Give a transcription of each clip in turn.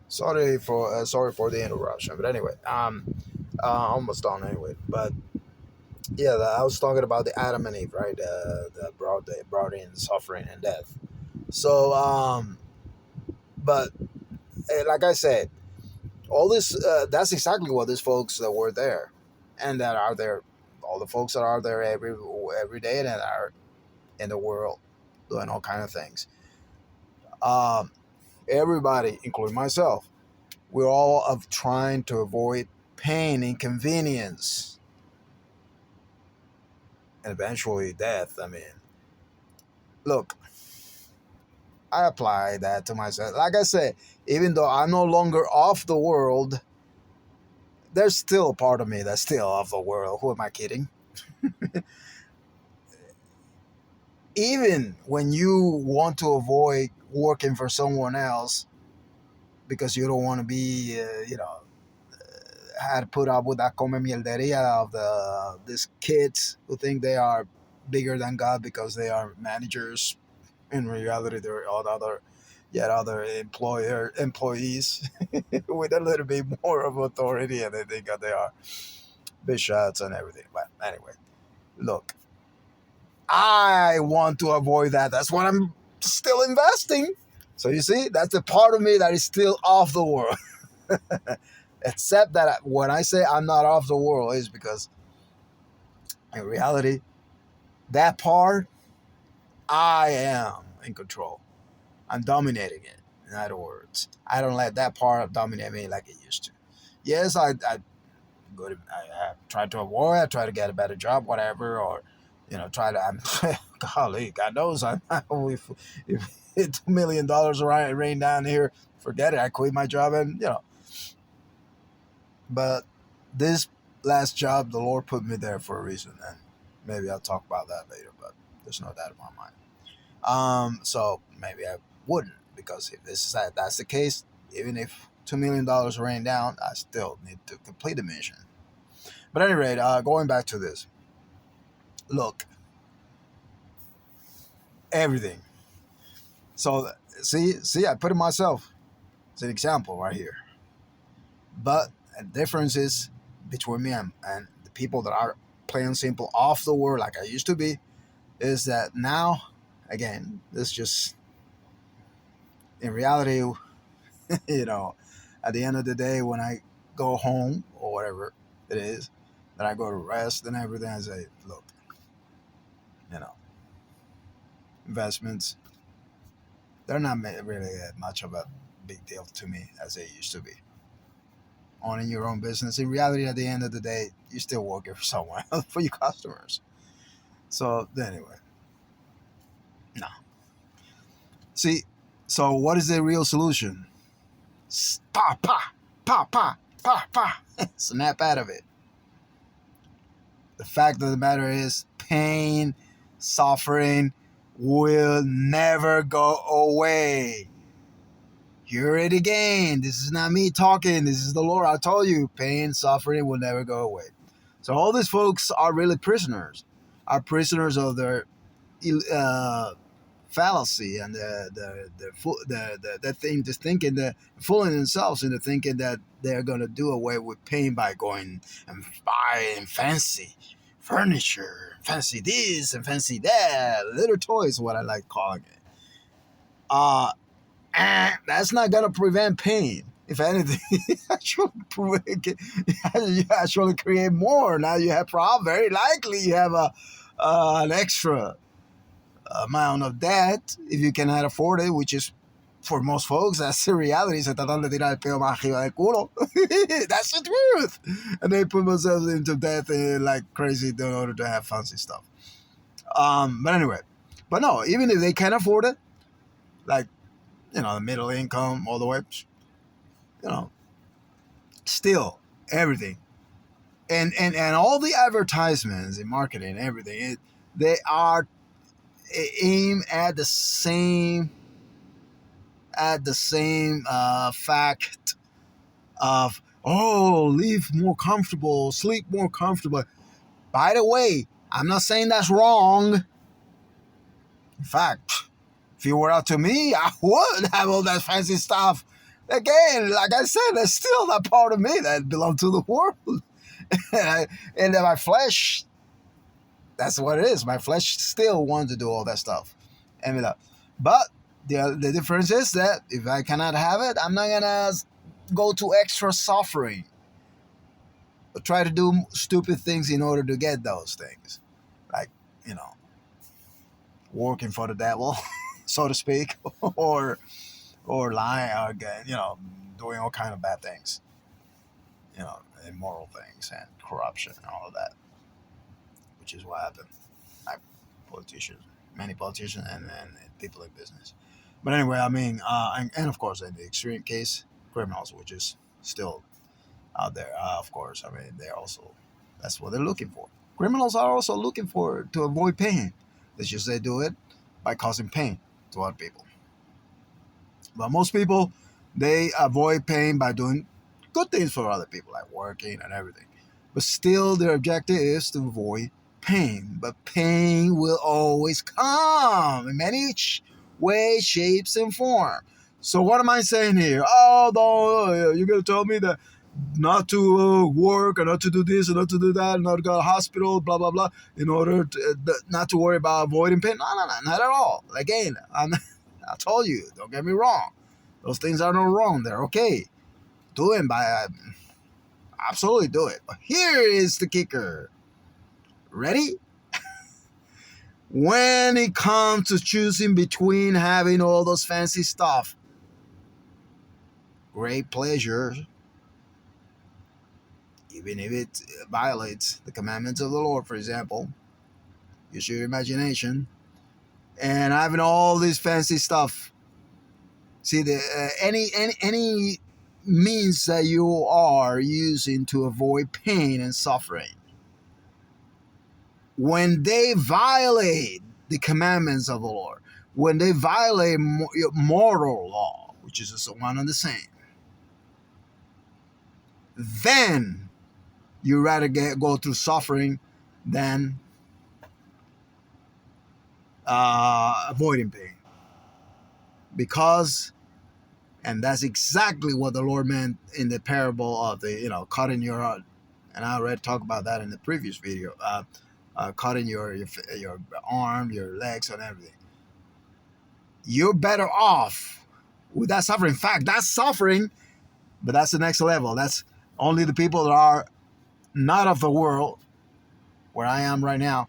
Sorry for the interruption, but anyway, almost done anyway. But yeah, I was talking about the Adam and Eve, right? They brought in suffering and death. So, but like I said, all this that's exactly what these folks that were there, and that are there, all the folks that are there every day and that are in the world doing all kind of things. Um, Everybody, including myself, we're all of trying to avoid pain, inconvenience, and eventually death. I mean, look, I apply that to myself. Like I said, even though I'm no longer off the world, there's still a part of me that's still off the world. Who am I kidding? Even when you want to avoid working for someone else because you don't want to be, had to put up with that come mielderia of these kids who think they are bigger than God because they are managers. In reality, they're all other, yet other employees with a little bit more of authority, and they think that they are bishops and everything. But anyway, look, I want to avoid that. That's why I'm still investing. So you see, that's the part of me that is still off the world. Except that when I say I'm not off the world, is because in reality, that part, I am in control. I'm dominating it. In other words, I don't let that part dominate me like it used to. Yes, I go to, I try to avoid. I try to get a better job, whatever, or try to. I'm golly, God knows I'm. If $2 million rain down here, forget it. I quit my job, and But this last job, the Lord put me there for a reason, and maybe I'll talk about that later. But there's no doubt in my mind. So maybe I wouldn't, because if that's the case, even if $2 million rain down, I still need to complete the mission. But at any rate, going back to this, look, everything. So see, I put it myself as an example right here. But the difference is between me and the people that are plain and simple off the world like I used to be, is that now, again, this just in reality, you know, at the end of the day, when I go home or whatever it is, then I go to rest and everything. I say, look, you know, investments, they're not really much of a big deal to me as they used to be. Owning your own business, in reality, at the end of the day, you're still working for someone else, for your customers. So, anyway, no. See, so what is the real solution? Pa, pa, pa, pa, pa, pa. Snap out of it. The fact of the matter is, pain, suffering will never go away. Hear it again. This is not me talking. This is the Lord. I told you, pain, suffering will never go away. So all these folks are really prisoners. Are prisoners of their uh, fallacy and the thing, just thinking that fooling themselves into thinking that they're going to do away with pain by going and buying fancy furniture, fancy this and fancy that, little toys, what I like calling it. Uh, that's not going to prevent pain. If anything, you actually create more. Now you have problem. Very likely you have an extra amount of debt if you cannot afford it, which is for most folks, that's the reality. Se tratan de tirar el pelo más arriba del culo. That's the truth. And they put themselves into debt like crazy in order to have fancy stuff. But anyway, but no, even if they can afford it, like, the middle income all the way, you know, still everything. And all the advertisements and marketing, everything, they are aimed at the same fact of, live more comfortable, sleep more comfortable. By the way, I'm not saying that's wrong. In fact, if you were up to me, I would have all that fancy stuff Again, like I said, there's still that part of me that belongs to the world. And my flesh, that's what it is. My flesh still wants to do all that stuff. And but the difference is that if I cannot have it, I'm not gonna go to extra suffering or try to do stupid things in order to get those things, like, you know, working for the devil, so to speak, or lying, or doing all kind of bad things, immoral things and corruption and all of that, which is what happened. Like politicians, many politicians, and people in business. But anyway, I mean, and of course, in the extreme case, criminals, which is still out there. Of course, I mean, they're also, that's what they're looking for. Criminals are also looking for to avoid pain. It's just they do it by causing pain to other people. But most people, they avoid pain by doing good things for other people, like working and everything. But still, their objective is to avoid pain. But pain will always come in many ways, shapes, and form. So what am I saying here? Oh, you're going to tell me that not to work, or not to do this, or not to do that, not to go to the hospital, blah, blah, blah, in order to, not to worry about avoiding pain? No, not at all. Again, I told you, don't get me wrong. Those things are not wrong. They're okay. Do it absolutely do it. But here is the kicker. Ready? When it comes to choosing between having all those fancy stuff, great pleasure, even if it violates the commandments of the Lord, for example, use your imagination, and having all this fancy stuff. See, any means that you are using to avoid pain and suffering, when they violate the commandments of the Lord, when they violate moral law, which is just one and the same, then you rather go through suffering than avoiding pain. Because, and that's exactly what the Lord meant in the parable of the, cutting your, and I already talked about that in the previous video, cutting your arm, your legs, and everything. You're better off with that suffering. In fact, that's suffering, but that's the next level. That's only the people that are not of the world, where I am right now,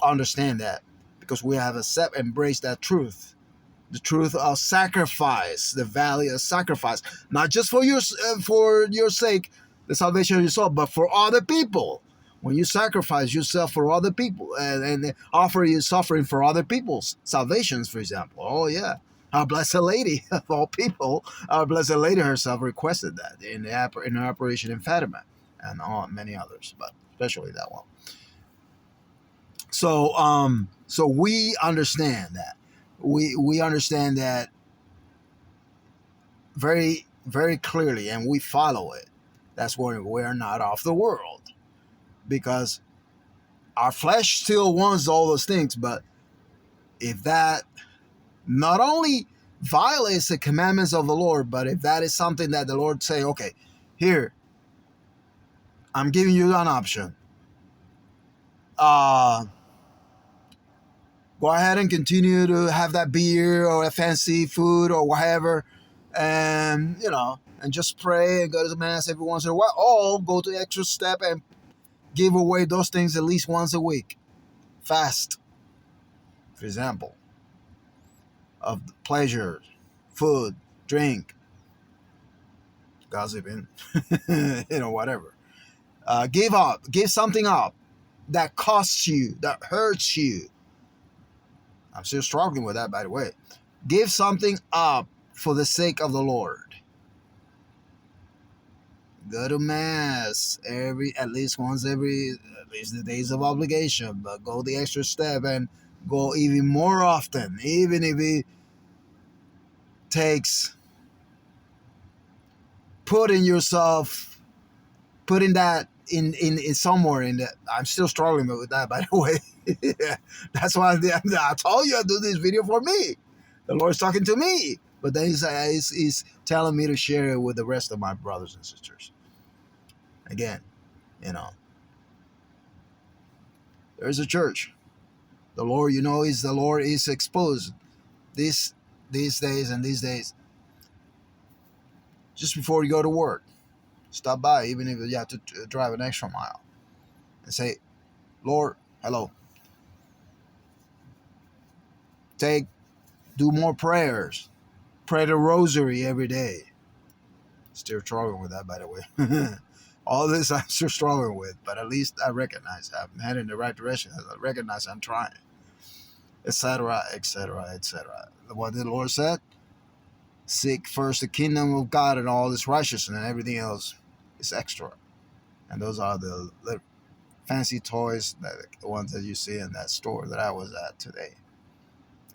understand that, because we have embraced that truth. The truth of sacrifice, the value of sacrifice, not just for your sake, the salvation of your soul, but for other people. When you sacrifice yourself for other people and offer your suffering for other people's salvations, for example. Oh yeah, our Blessed Lady of all people, our Blessed Lady herself requested that in her Operation in Fatima, and many others, but especially that one. So we understand that. We understand that very, very clearly, and we follow it. That's why we're not of the world, because our flesh still wants all those things. But if that not only violates the commandments of the Lord, but if that is something that the Lord say, okay, here, I'm giving you an option. Go ahead and continue to have that beer or a fancy food or whatever, and and just pray and go to the mass every once in a while, or go to the extra step and give away those things at least once a week. Fast, for example, of pleasure, food, drink, gossiping, whatever. Give something up that costs you, that hurts you. I'm still struggling with that, by the way. Give something up for the sake of the Lord. Go to mass at least the days of obligation, but go the extra step and go even more often, even if it takes putting that in somewhere in that. I'm still struggling with that, by the way. That's why I told you I do this video for me. The Lord's talking to me, but then he's telling me to share it with the rest of my brothers and sisters. Again, you know, there's a church. The Lord, is the Lord is exposed these days and these days. Just before you go to work, stop by, even if you have to drive an extra mile, and say, Lord, hello. Do more prayers. Pray the rosary every day. Still struggling with that, by the way. All this I'm still struggling with, but at least I recognize I'm heading in the right direction. I recognize I'm trying, etc., etc., etc. What the Lord said: seek first the kingdom of God and all His righteousness, and everything else is extra. And those are the fancy toys, the ones that you see in that store that I was at today.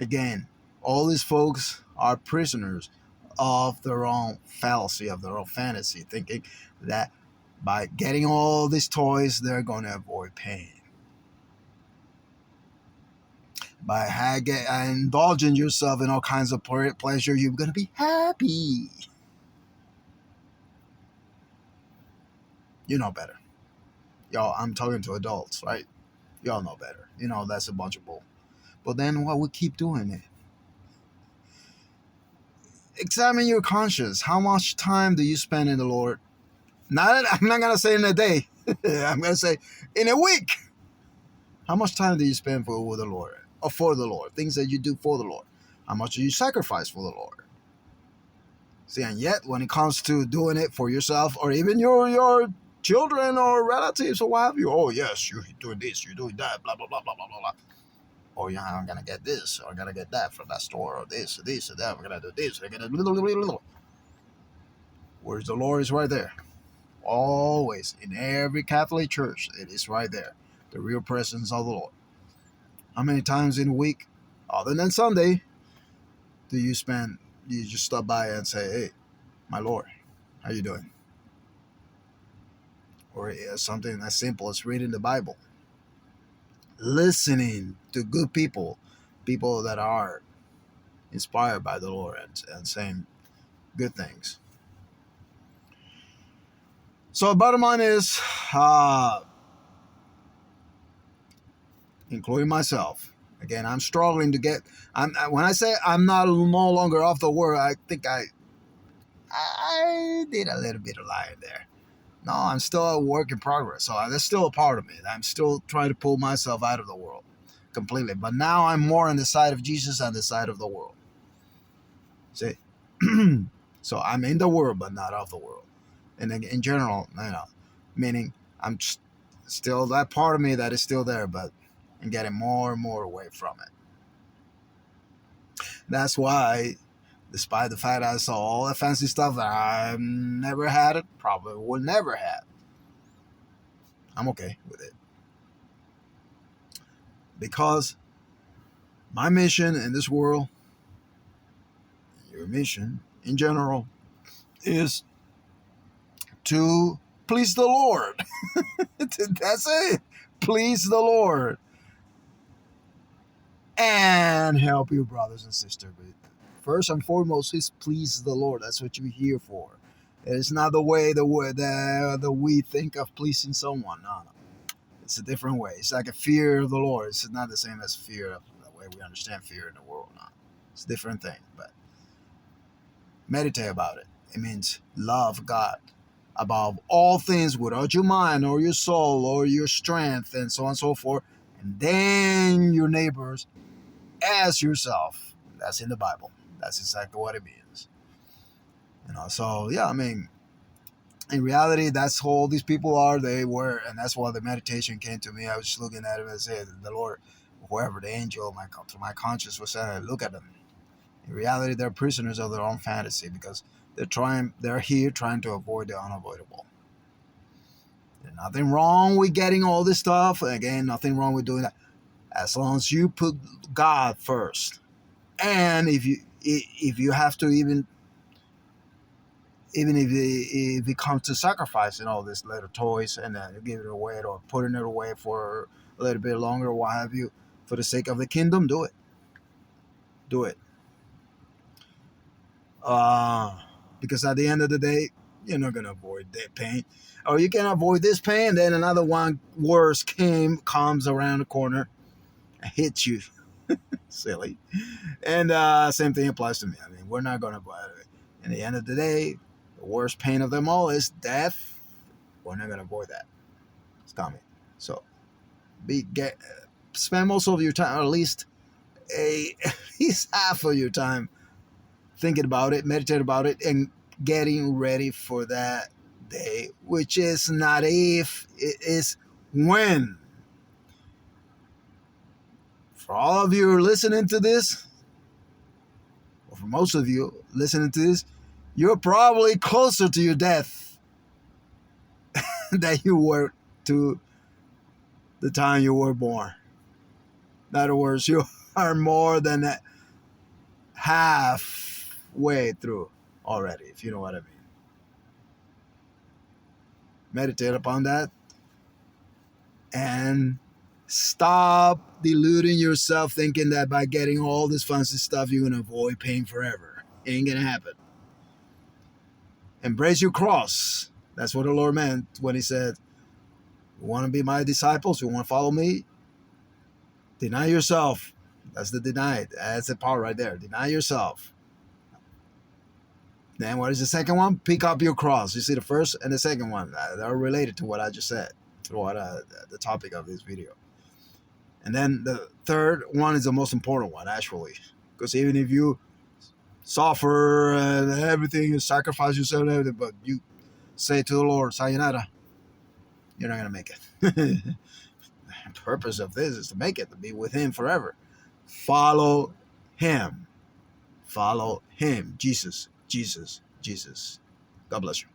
Again, all these folks are prisoners of their own fallacy, of their own fantasy, thinking that by getting all these toys, they're going to avoid pain. By indulging yourself in all kinds of pleasure, you're going to be happy. You know better. Y'all, I'm talking to adults, right? Y'all know better. That's a bunch of bull. But then what we keep doing it? Examine your conscience. How much time do you spend in the Lord? I'm not going to say in a day. I'm going to say in a week. How much time do you spend with the Lord? Or for the Lord? Things that you do for the Lord. How much do you sacrifice for the Lord? See, and yet when it comes to doing it for yourself or even your children or relatives or what have you, oh yes, you're doing this, you're doing that, blah, blah, blah, blah, blah, blah. Oh yeah, I'm going to get this, or I'm going to get that from that store, or this, or that, we're going to do this, we're going to do. Where's the Lord is right there. Always, in every Catholic church, it is right there. The real presence of the Lord. How many times in a week, other than Sunday, do you just stop by and say, hey, my Lord, how you doing? Or something as simple as reading the Bible. Listening to good people that are inspired by the Lord and saying good things. So bottom line is, including myself, again, I'm struggling to get. When I say I'm no longer off the world, I think I did a little bit of lying there. No, I'm still a work in progress. So there's still a part of me. I'm still trying to pull myself out of the world completely. But now I'm more on the side of Jesus and the side of the world. See? So I'm in the world, but not of the world. And in general, meaning I'm still that part of me that is still there, but I'm getting more and more away from it. That's why, despite the fact I saw all the fancy stuff that I never had it, probably will never have, I'm okay with it. Because my mission in this world, your mission in general, is to please the Lord. That's it. Please the Lord. And help your brothers and sisters. First and foremost is please the Lord. That's what you're here for. It's not the way that we think of pleasing someone. No. It's a different way. It's like a fear of the Lord. It's not the same as fear of the way we understand fear in the world. No. It's a different thing. But meditate about it. It means love God above all things without your mind or your soul or your strength and so on and so forth. And then your neighbors as yourself. That's in the Bible. That's exactly what it means. So yeah, in reality, that's all these people are. They were, and that's why the meditation came to me. I was just looking at him and said, the Lord, whoever the angel, my conscience was saying, look at them. In reality, they're prisoners of their own fantasy because they're here trying to avoid the unavoidable. There's nothing wrong with getting all this stuff. Again, nothing wrong with doing that. As long as you put God first. And if you have to even if it comes to sacrificing all these little toys and then give it away or putting it away for a little bit longer or what have you, for the sake of the kingdom, do it. Because at the end of the day, you're not going to avoid that pain. Or you can avoid this pain, then another one worse comes around the corner and hits you. Silly. And same thing applies to me. I mean, we're not going to avoid it. In the end of the day, the worst pain of them all is death. We're not going to avoid that. It's coming. So spend most of your time, or at least half of your time, thinking about it, meditate about it, and getting ready for that day, which is not if, it is when. For all of you listening to this, or for most of you listening to this, you're probably closer to your death than you were to the time you were born. In other words, you are more than halfway through already, if you know what I mean. Meditate upon that and stop deluding yourself thinking that by getting all this fancy stuff you're going to avoid pain forever. It ain't going to happen. Embrace your cross. That's what the Lord meant when he said, you want to be my disciples, you want to follow me, deny yourself. That's the deny. That's the part right there. Deny yourself. Then what is the second one? Pick up your cross. You see the first and the second one. They're related to what I just said, to what the topic of this video. And then the third one is the most important one, actually. Because even if you suffer and everything, you sacrifice yourself and everything, but you say to the Lord, sayonara, you're not going to make it. The purpose of this is to make it, to be with him forever. Follow him. Follow him. Jesus, Jesus, Jesus. God bless you.